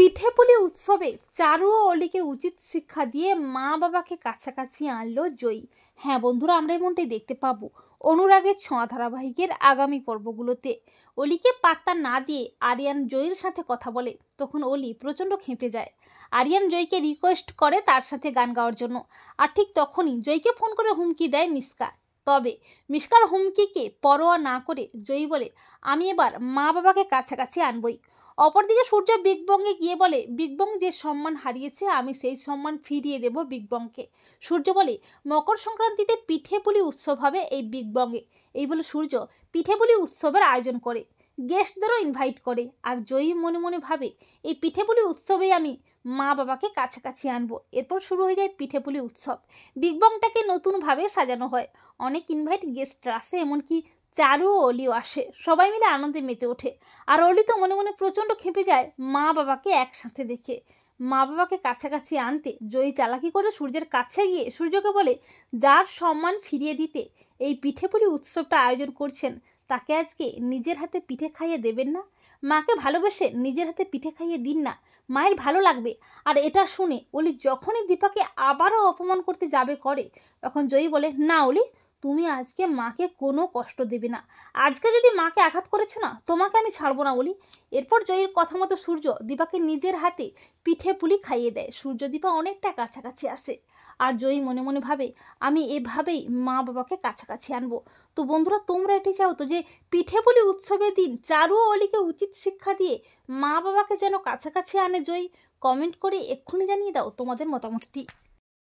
পিঠেপুলি উৎসবে চারু ও অলিকে উচিত শিক্ষা দিয়ে মা বাবাকে কাছাকাছি আনলো জয়ী। হ্যাঁ বন্ধুরা, আমরা এমনটাই দেখতে পাবো অনুরাগের ছোঁয়া ধারাবাহিকের আগামী পর্বগুলোতে। অলিকে পাত্তা না দিয়ে আরিয়ান জয়ীর সাথে কথা বলে, তখন অলি প্রচন্ড খেপে যায়। আরিয়ান জয়ীকে রিকোয়েস্ট করে তার সাথে গান গাওয়ার জন্য, আর ঠিক তখনই জয়ীকে ফোন করে হুমকি দেয় মিশকা। তবে মিশকার হুমকিকে পরোয়া না করে জয়ী বলে, আমি এবার মা বাবাকে কাছাকাছি আনবই। অপরদিকে সূর্য বিগ বংয়ে গিয়ে বলে, বিগ বং যে সম্মান হারিয়েছে আমি সেই সম্মান ফিরিয়ে দেব বিগ বংকে। সূর্য বলে, মকর সংক্রান্তিতে পিঠেপুলি উৎসব হবে এই বিগ বংয়ে। এই বলে সূর্য পিঠেপুলি উৎসবের আয়োজন করে, গেস্টদেরও ইনভাইট করে। আর জয়ী মনে মনে ভাবে, এই পিঠেপুলি উৎসবেই আমি মা বাবাকে কাছাকাছি আনবো। এরপর শুরু হয়ে যায় পিঠেপুলি উৎসব। বিগ বংটাকে নতুনভাবে সাজানো হয়, অনেক ইনভাইট গেস্টরা আসে, এমনকি চারু ও অলিও আসে। সবাই মিলে আনন্দে মেতে ওঠে। আর অলি তো মনে মনে প্রচন্ড খেপে যায় মা বাবাকে একসাথে দেখে। মা বাবাকে কাছাকাছি আনতে জয়ী চালাকি করে সূর্যের কাছে গিয়ে সূর্যকে বলে, যার সম্মান ফিরিয়ে দিতে এই পিঠেপুলি উৎসবটা আয়োজন করছেন তাকে আজকে নিজের হাতে পিঠে খাইয়ে দেবেন না? মাকে ভালোবেসে নিজের হাতে পিঠে খাইয়ে দিন না, মায়ের ভালো লাগবে। আর এটা শুনে অলি যখনই দীপাকে আবারও অপমান করতে যাবে করে, তখন জয়ী বলে, না অলি, তুমি আজকে মাকে কোনো কষ্ট দেবে না। আজকে যদি মাকে আঘাত করেছো না, তোমাকে আমি ছাড়বো না বলি। এরপর জয়ীর কথা মতো সূর্য দীপাকে নিজের হাতে পিঠে পুলি খাইয়ে দেয়। সূর্য দীপা অনেকটা কাছাকাছি আসে। আর জয়ী মনে মনে ভাবে, আমি এভাবেই মা বাবাকে কাছাকাছি আনবো। তো বন্ধুরা, তোমরা এটি চাও তো যে পিঠে পুলি উৎসবের দিন চারু ও অলিকে উচিত শিক্ষা দিয়ে মা বাবাকে যেন কাছাকাছি আনে জয়ী? কমেন্ট করে এক্ষুনি জানিয়ে দাও তোমাদের মতামতটি।